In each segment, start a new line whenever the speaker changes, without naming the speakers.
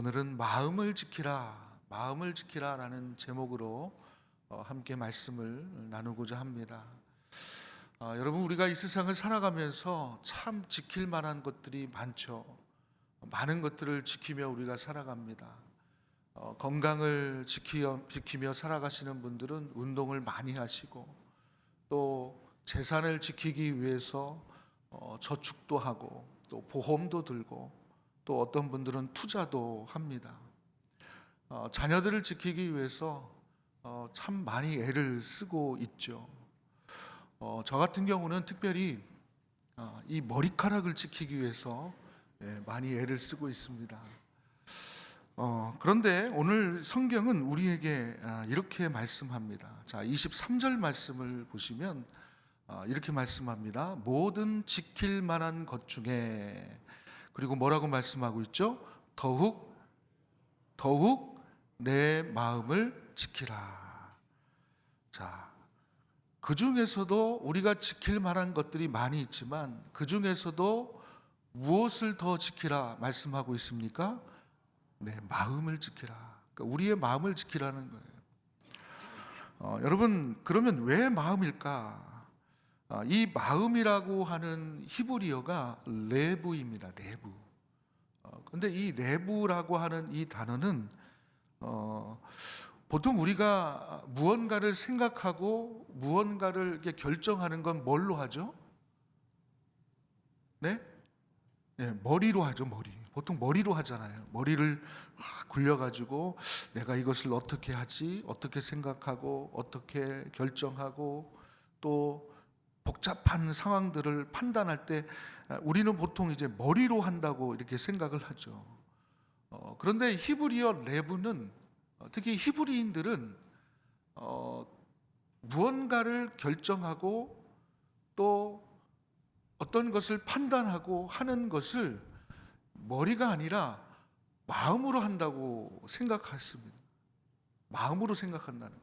오늘은 마음을 지키라라는 제목으로 함께 말씀을 나누고자 합니다. 여러분, 우리가 이 세상을 살아가면서 참 지킬 만한 것들이 많죠. 많은 것들을 지키며 우리가 살아갑니다. 건강을 지키며 살아가시는 분들은 운동을 많이 하시고, 또 재산을 지키기 위해서 저축도 하고, 또 보험도 들고, 또 어떤 분들은 투자도 합니다. 자녀들을 지키기 위해서 참 많이 애를 쓰고 있죠. 저 같은 경우는 특별히 이 머리카락을 지키기 위해서 많이 애를 쓰고 있습니다. 그런데 오늘 성경은 우리에게 이렇게 말씀합니다. 자, 23절 말씀을 보시면 이렇게 말씀합니다. 모든 지킬 만한 것 중에, 그리고 뭐라고 말씀하고 있죠? 더욱 내 마음을 지키라. 자, 그 중에서도 우리가 지킬 만한 것들이 많이 있지만, 그 중에서도 무엇을 더 지키라 말씀하고 있습니까? 내 마음을 지키라. 그러니까 우리의 마음을 지키라는 거예요. 여러분, 그러면 왜 마음일까? 이 마음이라고 하는 히브리어가 레부입니다. 레부. 근데 이 레부라고 하는 이 단어는 보통 우리가 무언가를 생각하고 무언가를 이렇게 결정하는 건 뭘로 하죠? 네? 머리로 하죠. 보통 머리로 하잖아요. 머리를 굴려가지고 내가 이것을 어떻게 하지? 어떻게 생각하고 어떻게 결정하고, 또 복잡한 상황들을 판단할 때 우리는 보통 이제 머리로 한다고 이렇게 생각을 하죠. 그런데 히브리어 레브는, 특히 히브리인들은 무언가를 결정하고 또 어떤 것을 판단하고 하는 것을 머리가 아니라 마음으로 한다고 생각했습니다. 마음으로 생각한다는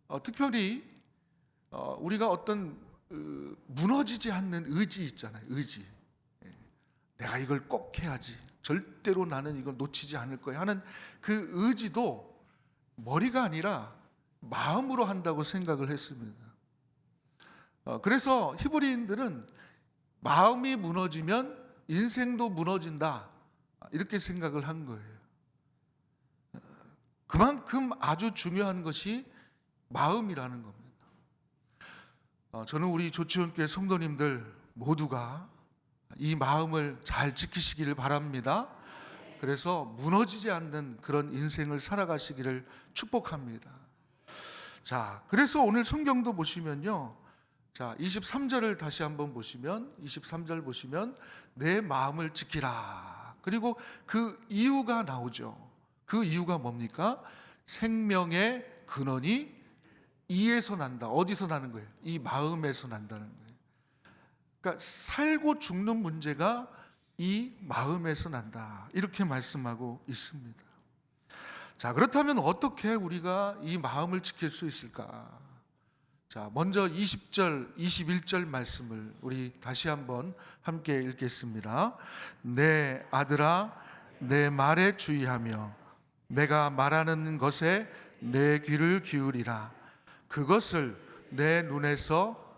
거예요. 특별히 우리가 어떤 무너지지 않는 의지 있잖아요. 의지. 내가 이걸 꼭 해야지, 절대로 나는 이걸 놓치지 않을 거야 하는 그 의지도 머리가 아니라 마음으로 한다고 생각을 했습니다. 그래서 히브리인들은 마음이 무너지면 인생도 무너진다, 이렇게 생각을 한 거예요. 그만큼 아주 중요한 것이 마음이라는 겁니다. 저는 우리 조치원교회 성도님들 모두가 이 마음을 잘 지키시기를 바랍니다. 그래서 무너지지 않는 그런 인생을 살아가시기를 축복합니다. 자, 그래서 오늘 성경도 보시면요, 자, 23절을 다시 한번 보시면, 23절 보시면 내 마음을 지키라. 그리고 그 이유가 나오죠. 그 이유가 뭡니까? 생명의 근원이 이에서 난다. 어디서 나는 거예요? 이 마음에서 난다는 거예요. 그러니까 살고 죽는 문제가 이 마음에서 난다, 이렇게 말씀하고 있습니다. 자, 그렇다면 어떻게 우리가 이 마음을 지킬 수 있을까? 자, 먼저 20절, 21절 말씀을 우리 다시 한번 함께 읽겠습니다. 내 아들아, 내 말에 주의하며 내가 말하는 것에 내 귀를 기울이라. 그것을 내 눈에서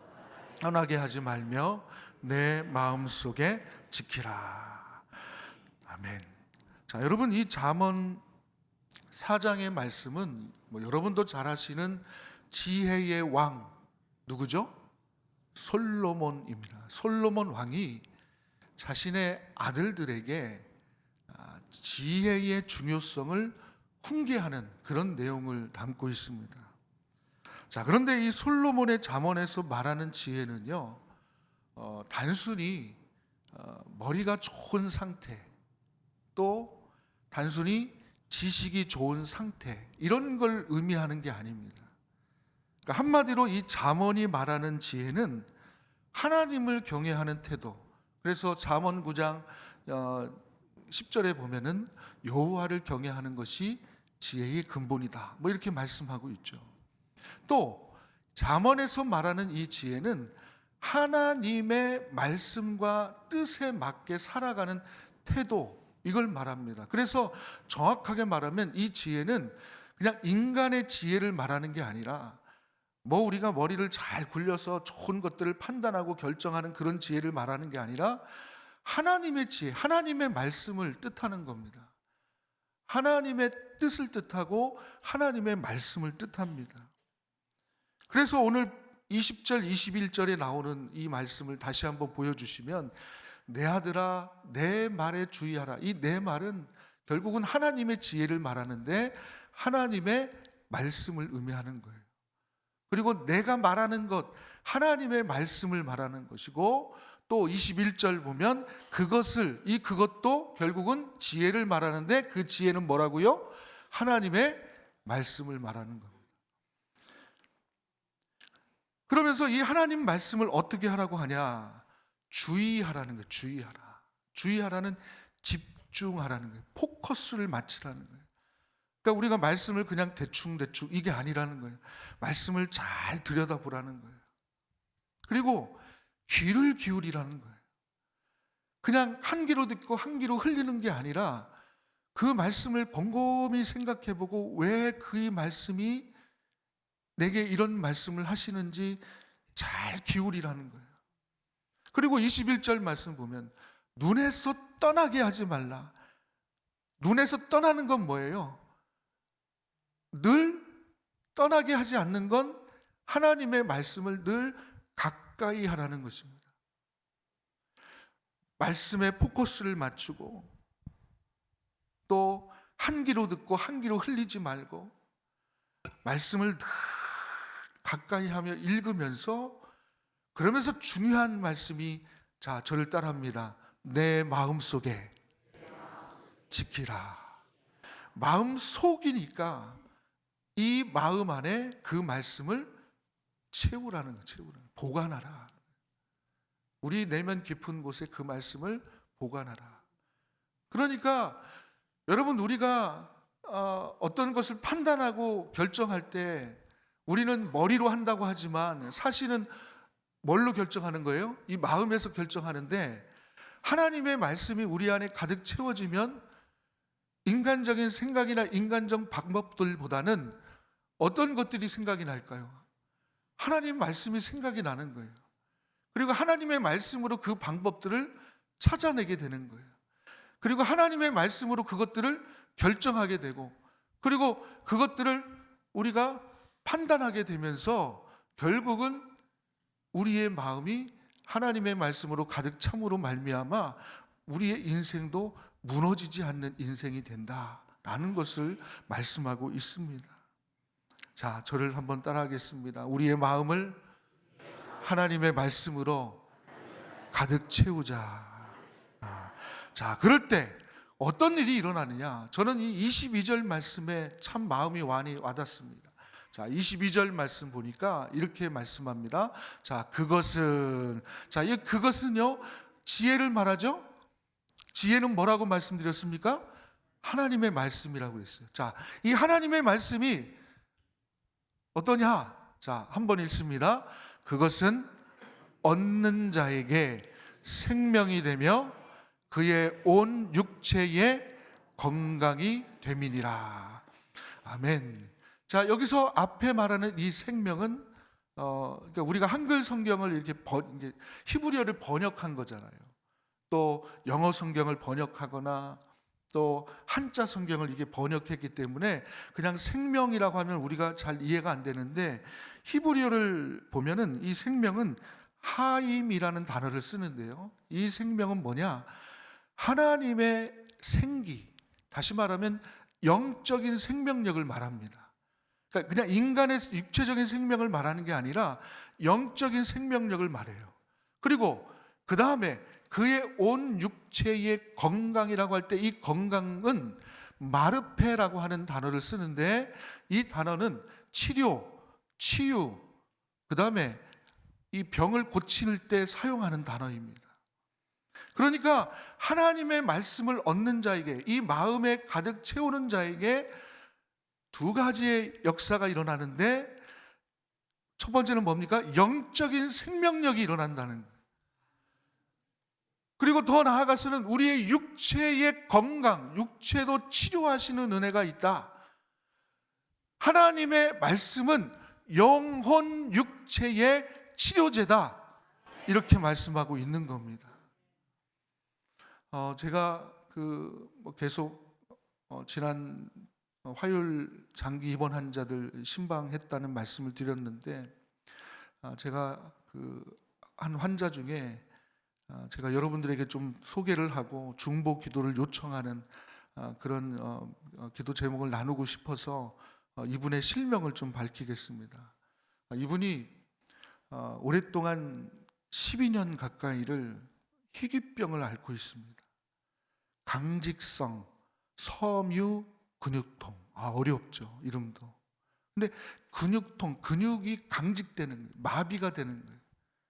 떠나게 하지 말며 내 마음속에 지키라. 아멘. 자, 여러분, 이 잠언 4장의 말씀은 여러분도 잘 아시는 지혜의 왕, 누구죠? 솔로몬입니다. 솔로몬 왕이 자신의 아들들에게 지혜의 중요성을 훈계하는 그런 내용을 담고 있습니다. 자, 그런데 이 솔로몬의 잠언에서 말하는 지혜는요, 단순히 머리가 좋은 상태, 또 단순히 지식이 좋은 상태, 이런 걸 의미하는 게 아닙니다. 그러니까 한마디로 이 잠언이 말하는 지혜는 하나님을 경외하는 태도. 그래서 잠언 9장 10절에 보면은 여호와를 경외하는 것이 지혜의 근본이다, 이렇게 말씀하고 있죠. 또 잠언에서 말하는 이 지혜는 하나님의 말씀과 뜻에 맞게 살아가는 태도, 이걸 말합니다. 그래서 정확하게 말하면 이 지혜는 그냥 인간의 지혜를 말하는 게 아니라 우리가 머리를 잘 굴려서 좋은 것들을 판단하고 결정하는 그런 지혜를 말하는 게 아니라 하나님의 지혜, 하나님의 말씀을 뜻하는 겁니다. 하나님의 뜻을 뜻하고 하나님의 말씀을 뜻합니다. 그래서 오늘 20절, 21절에 나오는 이 말씀을 다시 한번 보여주시면 내 아들아 내 말에 주의하라. 이 내 말은 결국은 하나님의 지혜를 말하는데 하나님의 말씀을 의미하는 거예요. 그리고 내가 말하는 것 하나님의 말씀을 말하는 것이고 또 21절 보면 그것도 결국은 지혜를 말하는데 그 지혜는 뭐라고요? 하나님의 말씀을 말하는 겁니다. 그러면서 이 하나님 말씀을 어떻게 하라고 하냐? 주의하라는 거예요. 주의하라는 집중하라는 거예요. 포커스를 맞추라는 거예요. 그러니까 우리가 말씀을 그냥 대충 이게 아니라는 거예요. 말씀을 잘 들여다보라는 거예요. 그리고 귀를 기울이라는 거예요. 그냥 한 귀로 듣고 한 귀로 흘리는 게 아니라 그 말씀을 곰곰이 생각해보고 왜 그 말씀이 내게 이런 말씀을 하시는지 잘 기울이라는 거예요. 그리고 21절 말씀 보면 눈에서 떠나게 하지 말라. 눈에서 떠나는 건 뭐예요? 늘 떠나게 하지 않는 건 하나님의 말씀을 늘 가까이 하라는 것입니다. 말씀에 포커스를 맞추고 또 한 귀로 듣고 한 귀로 흘리지 말고 말씀을 늘 가까이 하며 읽으면서 그러면서 중요한 말씀이 저를 따라합니다. 내 마음속에 지키라. 마음속이니까 이 마음 안에 그 말씀을 채우라는 거예요. 보관하라. 우리 내면 깊은 곳에 그 말씀을 보관하라. 그러니까 여러분 우리가 어떤 것을 판단하고 결정할 때 우리는 머리로 한다고 하지만 사실은 뭘로 결정하는 거예요? 이 마음에서 결정하는데 하나님의 말씀이 우리 안에 가득 채워지면 인간적인 생각이나 인간적 방법들보다는 어떤 것들이 생각이 날까요? 하나님 말씀이 생각이 나는 거예요. 그리고 하나님의 말씀으로 그 방법들을 찾아내게 되는 거예요. 그리고 하나님의 말씀으로 그것들을 결정하게 되고 그리고 그것들을 우리가 판단하게 되면서 결국은 우리의 마음이 하나님의 말씀으로 가득 참으로 말미암아 우리의 인생도 무너지지 않는 인생이 된다라는 것을 말씀하고 있습니다. 자, 저를 한번 따라하겠습니다. 우리의 마음을 하나님의 말씀으로 가득 채우자. 자, 그럴 때 어떤 일이 일어나느냐? 저는 이 22절 말씀에 참 마음이 많이 와닿습니다. 자, 22절 말씀 보니까 이렇게 말씀합니다. 자, 이 그것은요, 지혜를 말하죠? 지혜는 뭐라고 말씀드렸습니까? 하나님의 말씀이라고 했어요. 자, 이 하나님의 말씀이 어떠냐? 자, 한번 읽습니다. 그것은 얻는 자에게 생명이 되며 그의 온 육체의 건강이 됨이니라. 아멘. 자, 여기서 앞에 말하는 이 생명은 그러니까 우리가 한글 성경을 이렇게 히브리어를 번역한 거잖아요. 또 영어 성경을 번역하거나 또 한자 성경을 이게 번역했기 때문에 그냥 생명이라고 하면 우리가 잘 이해가 안 되는데 히브리어를 보면은 이 생명은 하임이라는 단어를 쓰는데요. 이 생명은 뭐냐? 하나님의 생기, 다시 말하면 영적인 생명력을 말합니다. 그러니까 그냥 인간의 육체적인 생명을 말하는 게 아니라 영적인 생명력을 말해요. 그리고 그 다음에 그의 온 육체의 건강이라고 할 때 이 건강은 마르페라고 하는 단어를 쓰는데 이 단어는 치료, 치유, 그 다음에 이 병을 고칠 때 사용하는 단어입니다. 그러니까 하나님의 말씀을 얻는 자에게, 이 마음에 가득 채우는 자에게 두 가지의 역사가 일어나는데 첫 번째는 뭡니까? 영적인 생명력이 일어난다는 거예요. 그리고 더 나아가서는 우리의 육체의 건강, 육체도 치료하시는 은혜가 있다. 하나님의 말씀은 영혼 육체의 치료제다. 이렇게 말씀하고 있는 겁니다. 제가 계속 지난 화요일 장기 입원 환자들 신방했다는 말씀을 드렸는데, 제가 한 환자 중에 제가 여러분들에게 좀 소개를 하고 중보 기도를 요청하는 그런 기도 제목을 나누고 싶어서 이분의 실명을 좀 밝히겠습니다. 이분이 오랫동안 12년 가까이를 희귀병을 앓고 있습니다. 강직성 섬유 근육통. 어렵죠, 이름도. 근데 근육통, 근육이 강직되는 거예요. 마비가 되는 거예요.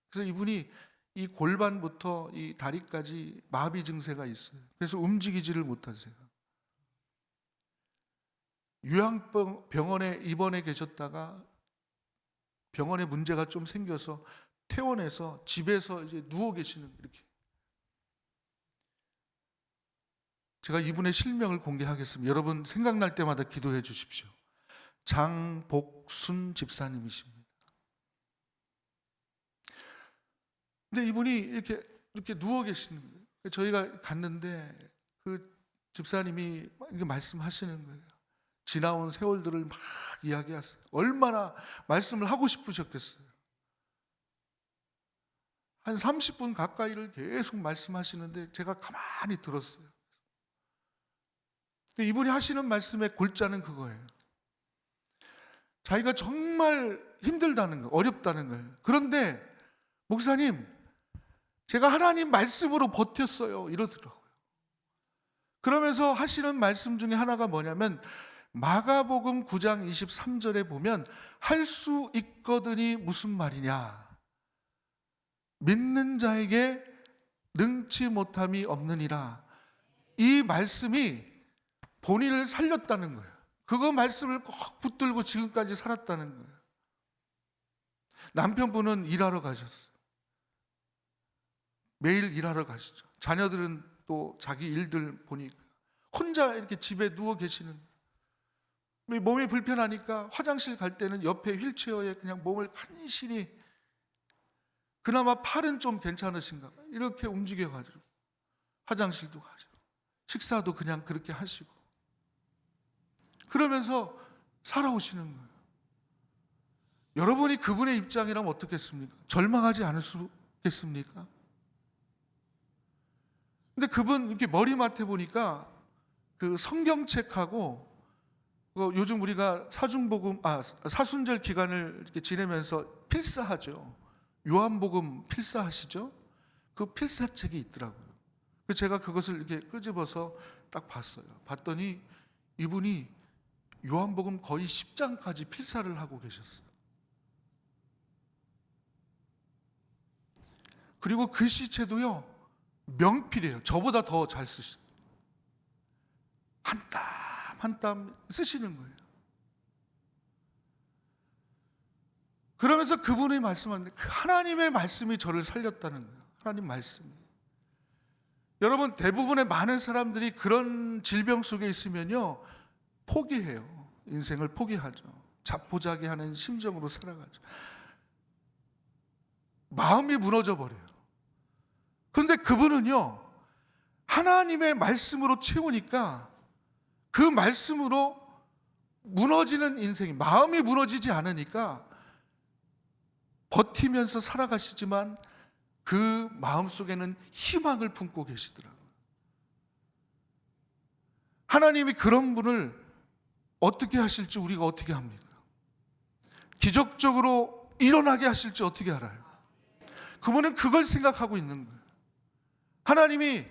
그래서 이분이 이 골반부터 이 다리까지 마비 증세가 있어요. 그래서 움직이지를 못하세요. 요양병원에 입원해 계셨다가 병원에 문제가 좀 생겨서 퇴원해서 집에서 이제 누워 계시는, 이렇게. 제가 이분의 실명을 공개하겠습니다. 여러분 생각날 때마다 기도해 주십시오. 장복순 집사님이십니다. 근데 이분이 이렇게 누워 계시는 거예요. 저희가 갔는데 그 집사님이 이렇게 말씀하시는 거예요. 지나온 세월들을 막 이야기하세요. 얼마나 말씀을 하고 싶으셨겠어요. 한 30분 가까이를 계속 말씀하시는데 제가 가만히 들었어요. 이분이 하시는 말씀의 골자는 그거예요. 자기가 정말 힘들다는 거예요. 어렵다는 거예요. 그런데 목사님, 제가 하나님 말씀으로 버텼어요, 이러더라고요. 그러면서 하시는 말씀 중에 하나가 뭐냐면, 마가복음 9장 23절에 보면 할 수 있거든이 무슨 말이냐, 믿는 자에게 능치 못함이 없느니라. 이 말씀이 본인을 살렸다는 거예요. 그거 말씀을 꼭 붙들고 지금까지 살았다는 거예요. 남편분은 일하러 가셨어요. 매일 일하러 가시죠. 자녀들은 또 자기 일들 보니까 혼자 이렇게 집에 누워 계시는, 몸이 불편하니까 화장실 갈 때는 옆에 휠체어에 그냥 몸을 간신히, 그나마 팔은 좀 괜찮으신가 봐요. 이렇게 움직여가지고 화장실도 가시고 식사도 그냥 그렇게 하시고 그러면서 살아오시는 거예요. 여러분이 그분의 입장이라면 어떻겠습니까? 절망하지 않으시겠습니까? 근데 그분 이렇게 머리맡에 보니까 그 성경책하고 요즘 우리가 사순절 기간을 이렇게 지내면서 필사하죠. 요한복음 필사하시죠? 그 필사책이 있더라고요. 제가 그것을 이렇게 끄집어서 딱 봤어요. 봤더니 이분이 요한복음 거의 10장까지 필사를 하고 계셨어요. 그리고 글씨체도요, 명필이에요. 저보다 더 잘 쓰시죠. 한 땀 한 땀 쓰시는 거예요. 그러면서 그분이 말씀하는데 하나님의 말씀이 저를 살렸다는 거예요. 하나님 말씀이. 여러분, 대부분의 많은 사람들이 그런 질병 속에 있으면요, 포기해요. 인생을 포기하죠. 자포자기하는 심정으로 살아가죠. 마음이 무너져 버려요. 그런데 그분은요, 하나님의 말씀으로 채우니까 그 말씀으로 무너지는 인생이, 마음이 무너지지 않으니까 버티면서 살아가시지만 그 마음속에는 희망을 품고 계시더라고요. 하나님이 그런 분을 어떻게 하실지 우리가 어떻게 합니까? 기적적으로 일어나게 하실지 어떻게 알아요? 그분은 그걸 생각하고 있는 거예요. 하나님이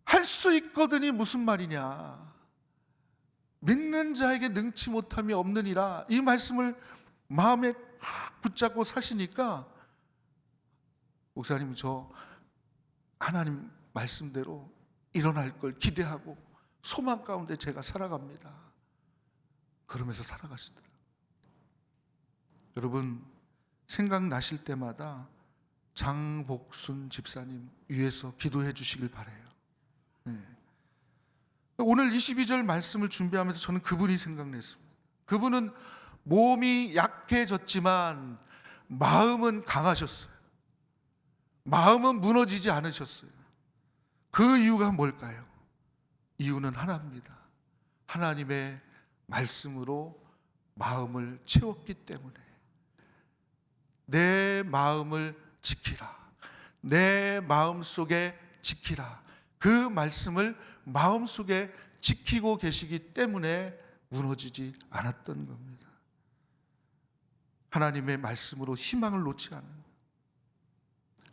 할 수 있거든이 무슨 말이냐, 믿는 자에게 능치 못함이 없느니라, 이 말씀을 마음에 확 붙잡고 사시니까, 목사님, 저 하나님 말씀대로 일어날 걸 기대하고 소망 가운데 제가 살아갑니다. 그러면서 살아가시더라고요. 여러분, 생각나실 때마다 장복순 집사님 위해서 기도해 주시길 바라요. 오늘 22절 말씀을 준비하면서 저는 그분이 생각났습니다. 그분은 몸이 약해졌지만 마음은 강하셨어요. 마음은 무너지지 않으셨어요. 그 이유가 뭘까요? 이유는 하나입니다. 하나님의 말씀으로 마음을 채웠기 때문에. 내 마음을 지키라. 내 마음속에 지키라. 그 말씀을 마음속에 지키고 계시기 때문에 무너지지 않았던 겁니다. 하나님의 말씀으로 희망을 놓지 않는,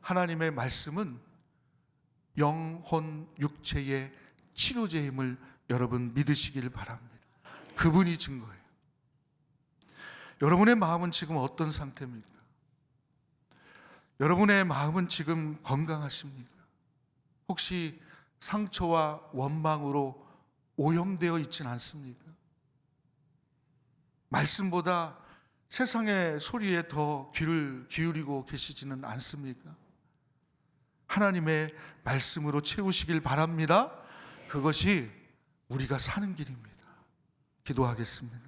하나님의 말씀은 영혼 육체의 치료제임을 여러분 믿으시길 바랍니다. 그분이 증거예요. 여러분의 마음은 지금 어떤 상태입니까? 여러분의 마음은 지금 건강하십니까? 혹시 상처와 원망으로 오염되어 있지는 않습니까? 말씀보다 세상의 소리에 더 귀를 기울이고 계시지는 않습니까? 하나님의 말씀으로 채우시길 바랍니다. 그것이 우리가 사는 길입니다. 기도하겠습니다.